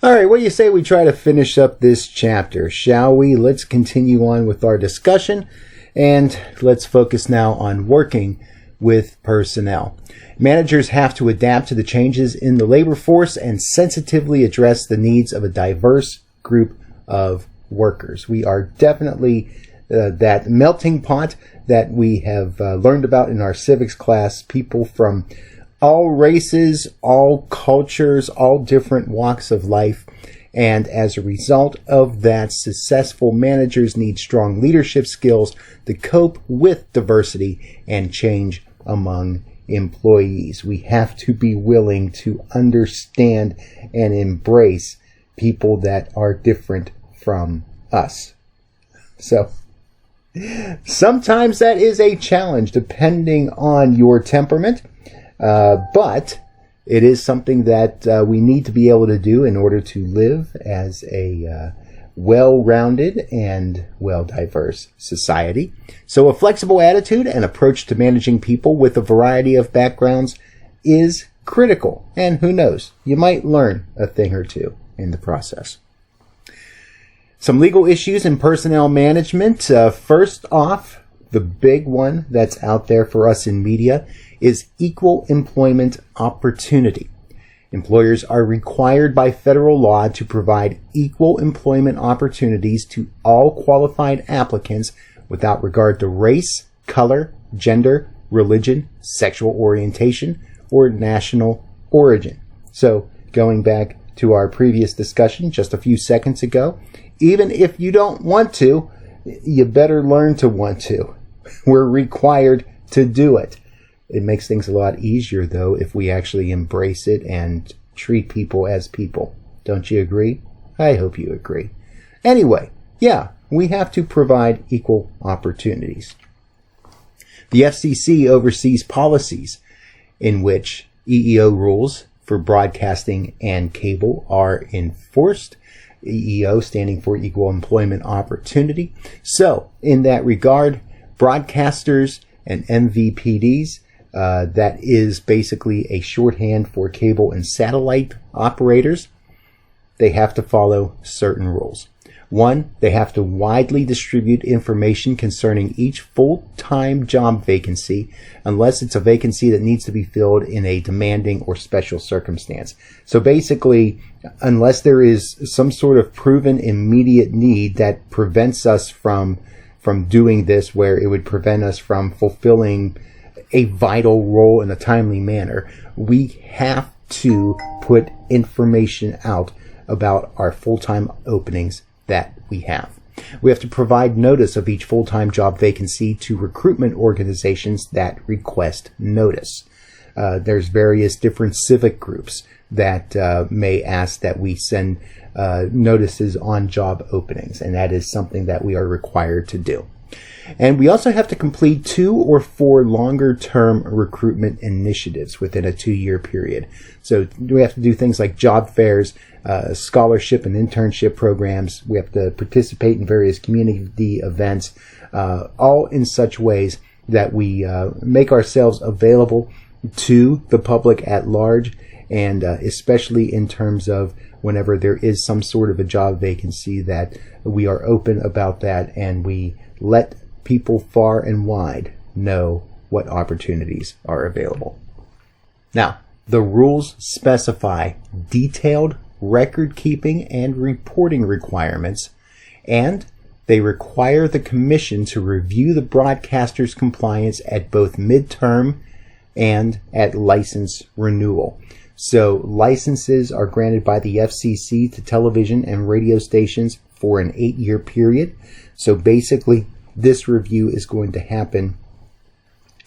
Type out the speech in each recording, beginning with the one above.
All right, what do you say we try to finish up this chapter, shall we? Let's continue on with our discussion, and let's focus now on working with personnel. Managers have to adapt to the changes in the labor force and sensitively address the needs of a diverse group of workers. We are definitely that melting pot that we have learned about in our civics class, people from all races, all cultures, all different walks of life. And as a result of that, successful managers need strong leadership skills to cope with diversity and change among employees. We have to be willing to understand and embrace people that are different from us. So sometimes that is a challenge depending on your temperament. But it is something that we need to be able to do in order to live as a well-rounded and well-diverse society. So a flexible attitude and approach to managing people with a variety of backgrounds is critical. And who knows, you might learn a thing or two in the process. Some legal issues in personnel management. First off, the big one that's out there for us in media is equal employment opportunity. Employers are required by federal law to provide equal employment opportunities to all qualified applicants without regard to race, color, gender, religion, sexual orientation, or national origin. So, going back to our previous discussion just a few seconds ago, even if you don't want to, you better learn to want to. We're required to do it. It makes things a lot easier, though, if we actually embrace it and treat people as people. Don't you agree? I hope you agree. Anyway, yeah, we have to provide equal opportunities. The FCC oversees policies in which EEO rules for broadcasting and cable are enforced. EEO standing for Equal Employment Opportunity. So, in that regard, broadcasters and MVPDs, that is basically a shorthand for cable and satellite operators. They have to follow certain rules. One, they have to widely distribute information concerning each full-time job vacancy, unless it's a vacancy that needs to be filled in a demanding or special circumstance. So basically, unless there is some sort of proven immediate need that prevents us from doing this, where it would prevent us from fulfilling a vital role in a timely manner, we have to put information out about our full-time openings that we have. We have to provide notice of each full-time job vacancy to recruitment organizations that request notice. There's various different civic groups that may ask that we send notices on job openings, and that is something that we are required to do. And we also have to complete 2 or 4 longer-term recruitment initiatives within a 2-year period. So we have to do things like job fairs, scholarship and internship programs. We have to participate in various community events, all in such ways that we make ourselves available to the public at large, and especially in terms of whenever there is some sort of a job vacancy, that we are open about that and we let people far and wide know what opportunities are available. Now, the rules specify detailed record keeping and reporting requirements, and they require the commission to review the broadcaster's compliance at both midterm and at license renewal. So licenses are granted by the FCC to television and radio stations for an 8-year period. So basically, this review is going to happen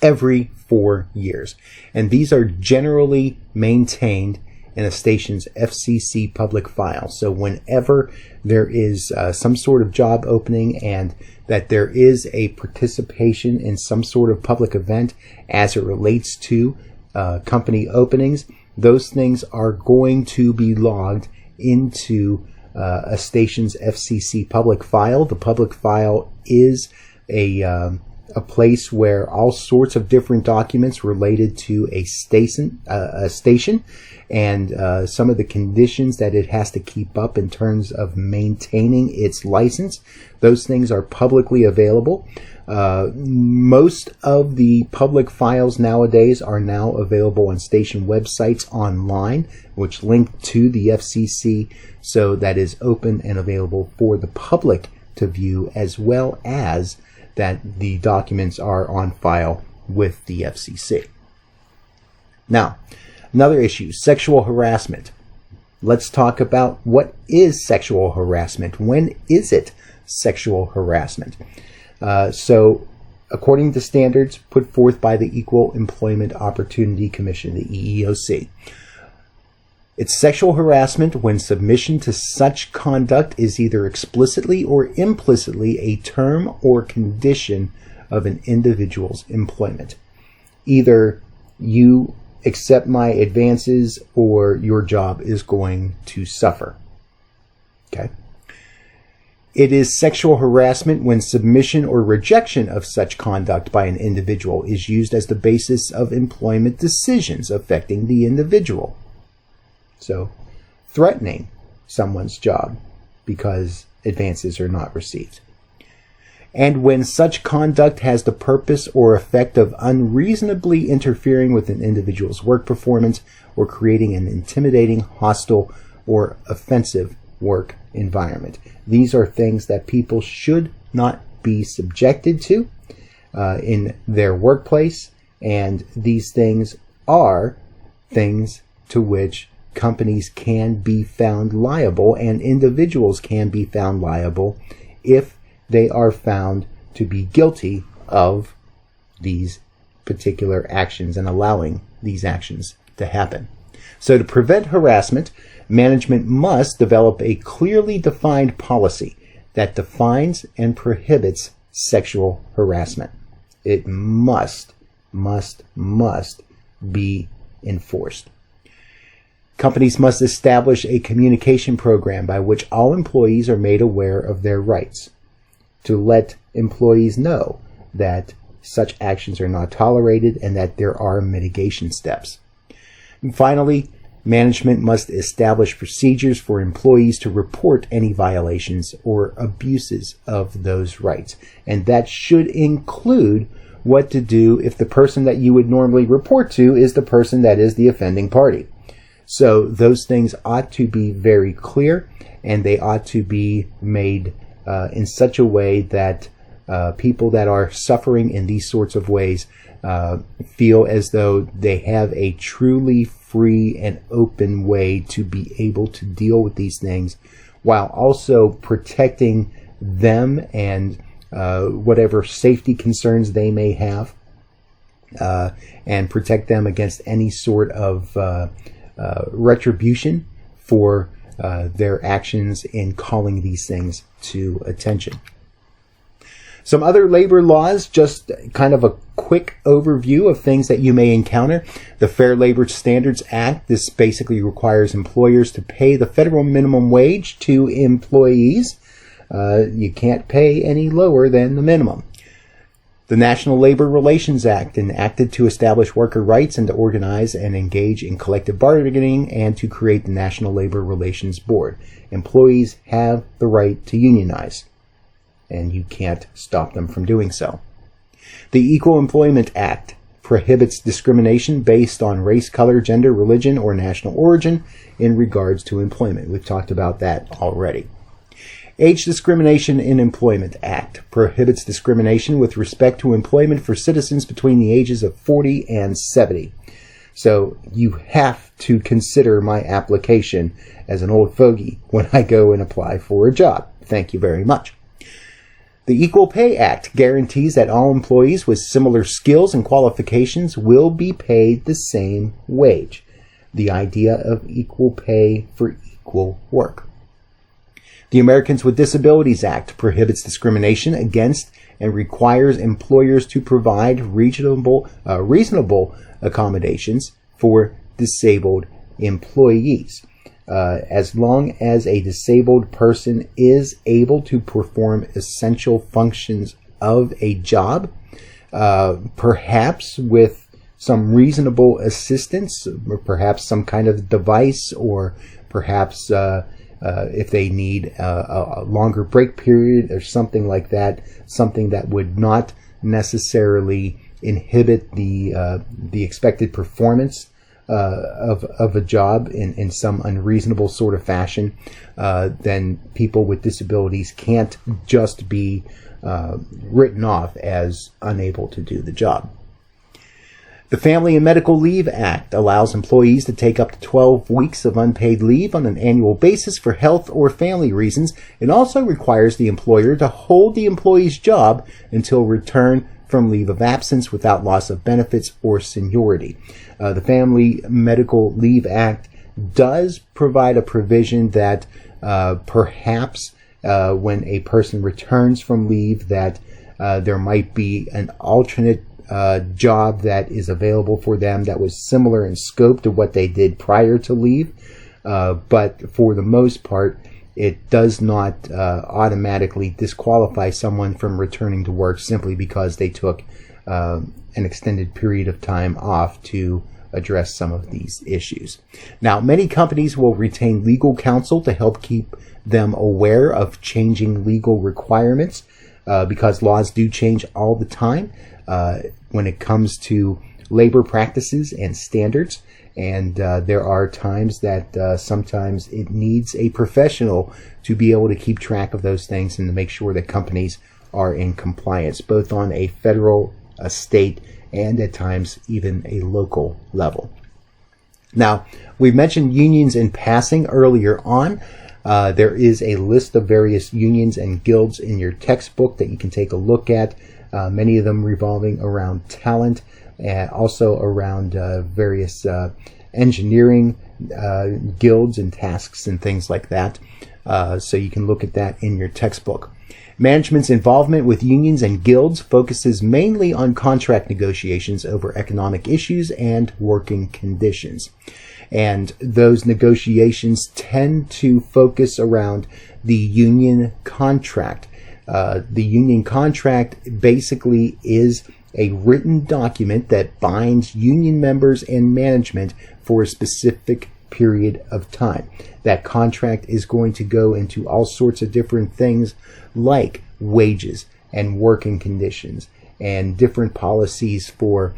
every 4 years. And these are generally maintained in a station's FCC public file. So whenever there is some sort of job opening and that there is a participation in some sort of public event as it relates to company openings, those things are going to be logged into a station's FCC public file. The public file is a a place where all sorts of different documents related to a station and some of the conditions that it has to keep up in terms of maintaining its license. Those things are publicly available. Most of the public files nowadays are now available on station websites online, which link to the FCC, so that is open and available for the public to view, as well as that the documents are on file with the FCC. Now, another issue, sexual harassment. Let's talk about what is sexual harassment. When is it sexual harassment? So, according to standards put forth by the Equal Employment Opportunity Commission, the EEOC, it's sexual harassment when submission to such conduct is either explicitly or implicitly a term or condition of an individual's employment. Either you accept my advances or your job is going to suffer. Okay? It is sexual harassment when submission or rejection of such conduct by an individual is used as the basis of employment decisions affecting the individual. So, threatening someone's job because advances are not received. And when such conduct has the purpose or effect of unreasonably interfering with an individual's work performance or creating an intimidating, hostile, or offensive work environment. These are things that people should not be subjected to in their workplace, and these things are things to which companies can be found liable and individuals can be found liable if they are found to be guilty of these particular actions and allowing these actions to happen. So to prevent harassment, management must develop a clearly defined policy that defines and prohibits sexual harassment. It must be enforced. Companies must establish a communication program by which all employees are made aware of their rights, to let employees know that such actions are not tolerated and that there are mitigation steps. And finally, management must establish procedures for employees to report any violations or abuses of those rights. And that should include what to do if the person that you would normally report to is the person that is the offending party. So those things ought to be very clear, and they ought to be made in such a way that people that are suffering in these sorts of ways feel as though they have a truly free and open way to be able to deal with these things, while also protecting them and whatever safety concerns they may have, and protect them against any sort of retribution for their actions in calling these things to attention. Some other labor laws, just kind of a quick overview of things that you may encounter. The Fair Labor Standards Act, this basically requires employers to pay the federal minimum wage to employees. You can't pay any lower than the minimum. The National Labor Relations Act, enacted to establish worker rights and to organize and engage in collective bargaining and to create the National Labor Relations Board. Employees have the right to unionize, and you can't stop them from doing so. The Equal Employment Act prohibits discrimination based on race, color, gender, religion, or national origin in regards to employment. We've talked about that already. Age Discrimination in Employment Act prohibits discrimination with respect to employment for citizens between the ages of 40 and 70. So you have to consider my application as an old fogey when I go and apply for a job. Thank you very much. The Equal Pay Act guarantees that all employees with similar skills and qualifications will be paid the same wage. The idea of equal pay for equal work. The Americans with Disabilities Act prohibits discrimination against and requires employers to provide reasonable accommodations for disabled employees. As long as a disabled person is able to perform essential functions of a job, perhaps with some reasonable assistance, or perhaps some kind of device, or perhaps if they need a longer break period or something like that, something that would not necessarily inhibit the expected performance of a job in some unreasonable sort of fashion, then people with disabilities can't just be written off as unable to do the job. The Family and Medical Leave Act allows employees to take up to 12 weeks of unpaid leave on an annual basis for health or family reasons. It also requires the employer to hold the employee's job until return from leave of absence without loss of benefits or seniority. The Family Medical Leave Act does provide a provision that perhaps when a person returns from leave, that there might be an alternate job that is available for them that was similar in scope to what they did prior to leave. But for the most part, it does not automatically disqualify someone from returning to work simply because they took an extended period of time off to address some of these issues. Now, many companies will retain legal counsel to help keep them aware of changing legal requirements because laws do change all the time when it comes to labor practices and standards. And there are times that sometimes it needs a professional to be able to keep track of those things and to make sure that companies are in compliance, both on a federal, a state, and at times even a local level. Now, we mentioned unions in passing earlier on. There is a list of various unions and guilds in your textbook that you can take a look at, many of them revolving around talent, and also around various engineering guilds and tasks and things like that. So you can look at that in your textbook. Management's involvement with unions and guilds focuses mainly on contract negotiations over economic issues and working conditions. And those negotiations tend to focus around the union contract. The union contract basically is a written document that binds union members and management for a specific period of time. That contract is going to go into all sorts of different things like wages and working conditions and different policies for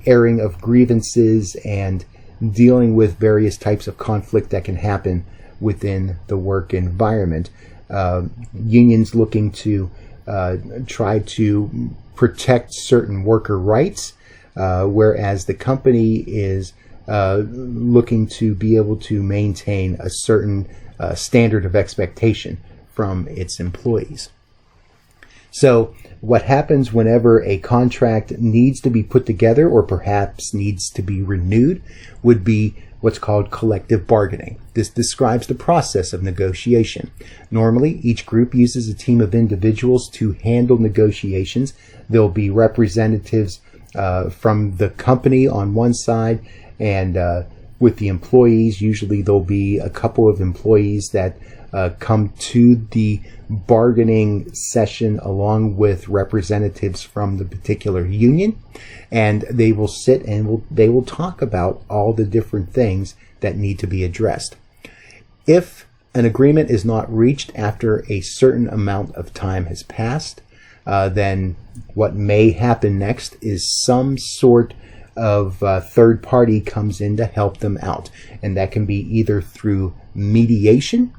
airing of grievances and dealing with various types of conflict that can happen within the work environment. Unions looking to try to protect certain worker rights, whereas the company is looking to be able to maintain a certain standard of expectation from its employees. So what happens whenever a contract needs to be put together or perhaps needs to be renewed would be what's called collective bargaining. This describes the process of negotiation. Normally, each group uses a team of individuals to handle negotiations. There'll be representatives from the company on one side, and with the employees, usually there'll be a couple of employees that come to the bargaining session along with representatives from the particular union, and they will sit and they will talk about all the different things that need to be addressed. If an agreement is not reached after a certain amount of time has passed, then what may happen next is some sort of third party comes in to help them out, and that can be either through mediation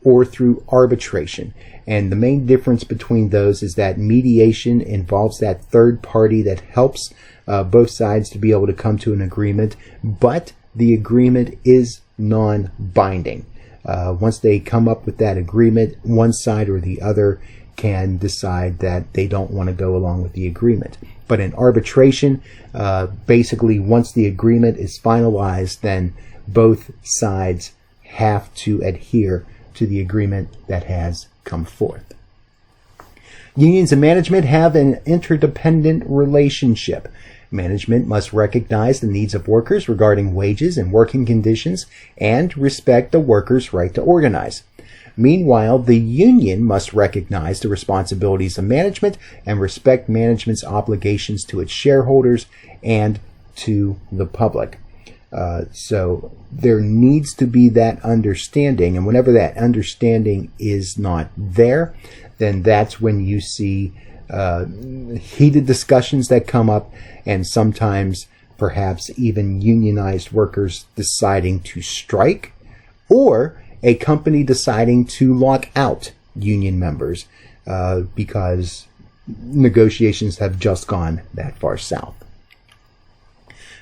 or through arbitration. And the main difference between those is that mediation involves that third party that helps both sides to be able to come to an agreement, but the agreement is non-binding. Once they come up with that agreement, one side or the other can decide that they don't want to go along with the agreement. But in arbitration, basically once the agreement is finalized, then both sides have to adhere to the agreement that has come forth. Unions and management have an interdependent relationship. Management must recognize the needs of workers regarding wages and working conditions and respect the workers' right to organize. Meanwhile, the union must recognize the responsibilities of management and respect management's obligations to its shareholders and to the public. So there needs to be that understanding, and whenever that understanding is not there, then that's when you see heated discussions that come up, and sometimes perhaps even unionized workers deciding to strike, or a company deciding to lock out union members because negotiations have just gone that far south.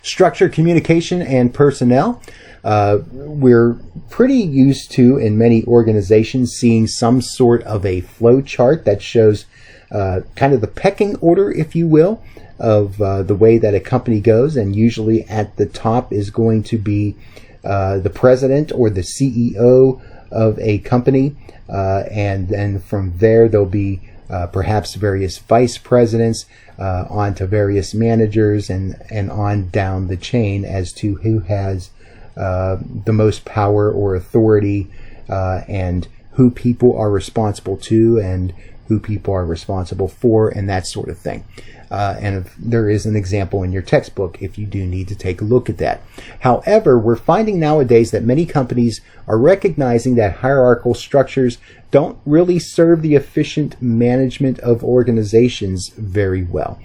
Structure, communication, and personnel. We're pretty used to, in many organizations, seeing some sort of a flow chart that shows kind of the pecking order, if you will, of the way that a company goes. And usually at the top is going to be the president or the CEO of a company. And then from there, there'll be perhaps various vice presidents, on to various managers, and on down the chain as to who has the most power or authority, and who people are responsible to and who people are responsible for, and that sort of thing. And if there is an example in your textbook if you do need to take a look at that. However, we're finding nowadays that many companies are recognizing that hierarchical structures don't really serve the efficient management of organizations very well.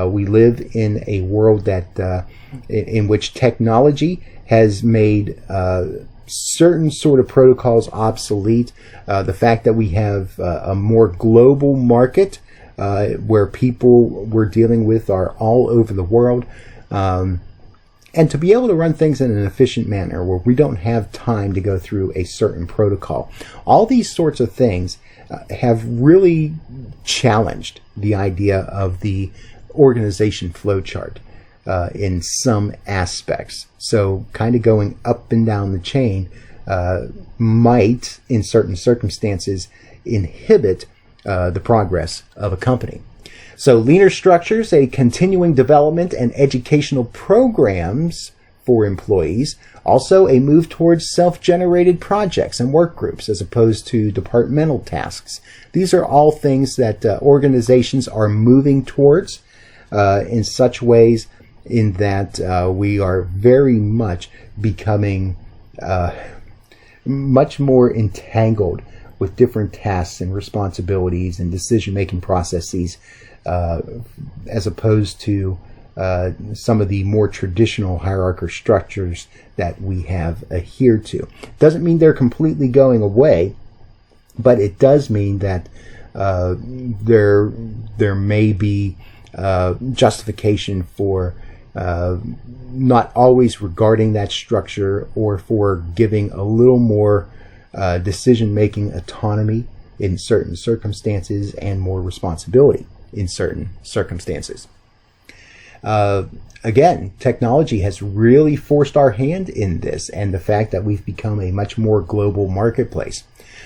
We live in a world that in which technology has made certain sort of protocols obsolete. The fact that we have a more global market where people we're dealing with are all over the world, and to be able to run things in an efficient manner where we don't have time to go through a certain protocol. All these sorts of things have really challenged the idea of the organization flowchart in some aspects. So kind of going up and down the chain might, in certain circumstances, inhibit the progress of a company. So leaner structures, a continuing development and educational programs for employees. Also a move towards self-generated projects and work groups as opposed to departmental tasks. These are all things that organizations are moving towards in such ways in that we are very much becoming much more entangled with different tasks and responsibilities and decision-making processes, as opposed to some of the more traditional hierarchical structures that we have adhered to. Doesn't mean they're completely going away, but it does mean that there may be justification for not always regarding that structure, or for giving a little more decision-making autonomy in certain circumstances and more responsibility in certain circumstances. Again, technology has really forced our hand in this, and the fact that we've become a much more global marketplace.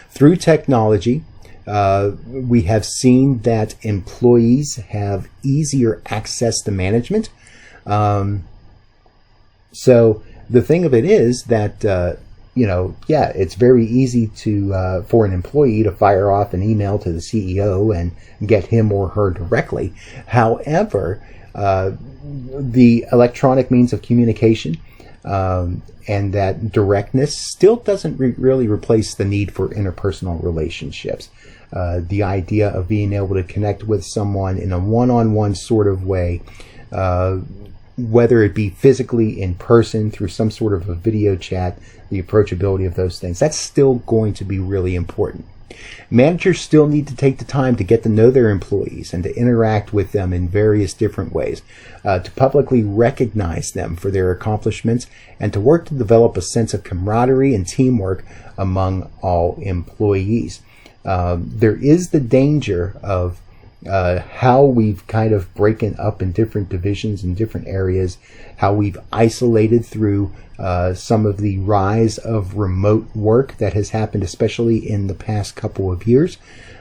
Through technology, we have seen that employees have easier access to management. So the thing of it is that it's very easy to for an employee to fire off an email to the CEO and get him or her directly. However, the electronic means of communication and that directness still doesn't really replace the need for interpersonal relationships. The idea of being able to connect with someone in a one-on-one sort of way, whether it be physically in person through some sort of a video chat, the approachability of those things, that's still going to be really important. Managers still need to take the time to get to know their employees and to interact with them in various different ways, to publicly recognize them for their accomplishments, and to work to develop a sense of camaraderie and teamwork among all employees. There is the danger of how we've kind of broken up in different divisions and different areas, how we've isolated through some of the rise of remote work that has happened, especially in the past couple of years.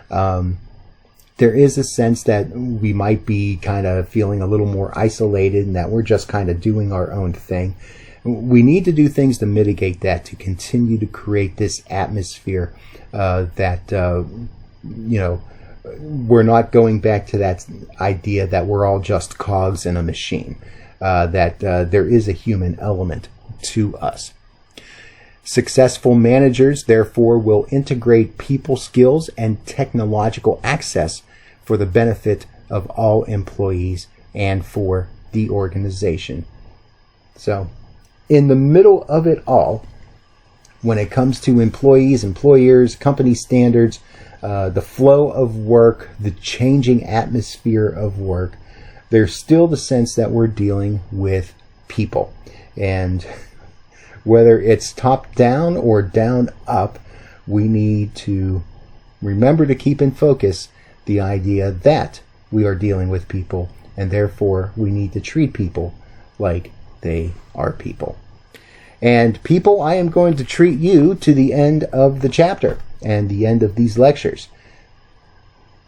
There is a sense that we might be kind of feeling a little more isolated and that we're just kind of doing our own thing. we need to do things to mitigate that, to continue to create this atmosphere that we're not going back to that idea that we're all just cogs in a machine, that there is a human element to us. Successful managers, therefore, will integrate people skills and technological access for the benefit of all employees and for the organization. So, in the middle of it all, when it comes to employees, employers, company standards, the flow of work, the changing atmosphere of work, there's still the sense that we're dealing with people. And whether it's top down or down up, we need to remember to keep in focus the idea that we are dealing with people, and therefore we need to treat people like they are people. And people, I am going to treat you to the end of the chapter and the end of these lectures.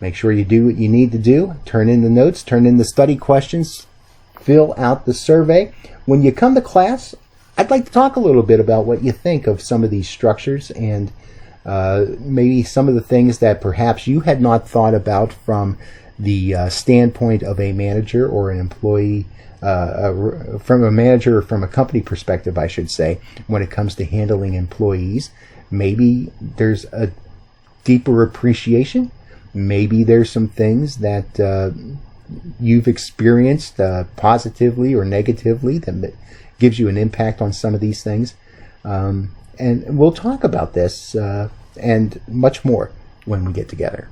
Make sure you do what you need to do. Turn in the notes, turn in the study questions, fill out the survey. When you come to class, I'd like to talk a little bit about what you think of some of these structures and maybe some of the things that perhaps you had not thought about from the standpoint of a manager or an employee, from a manager or from a company perspective, I should say, when it comes to handling employees. Maybe there's a deeper appreciation. Maybe there's some things that you've experienced positively or negatively that gives you an impact on some of these things. And we'll talk about this and much more when we get together.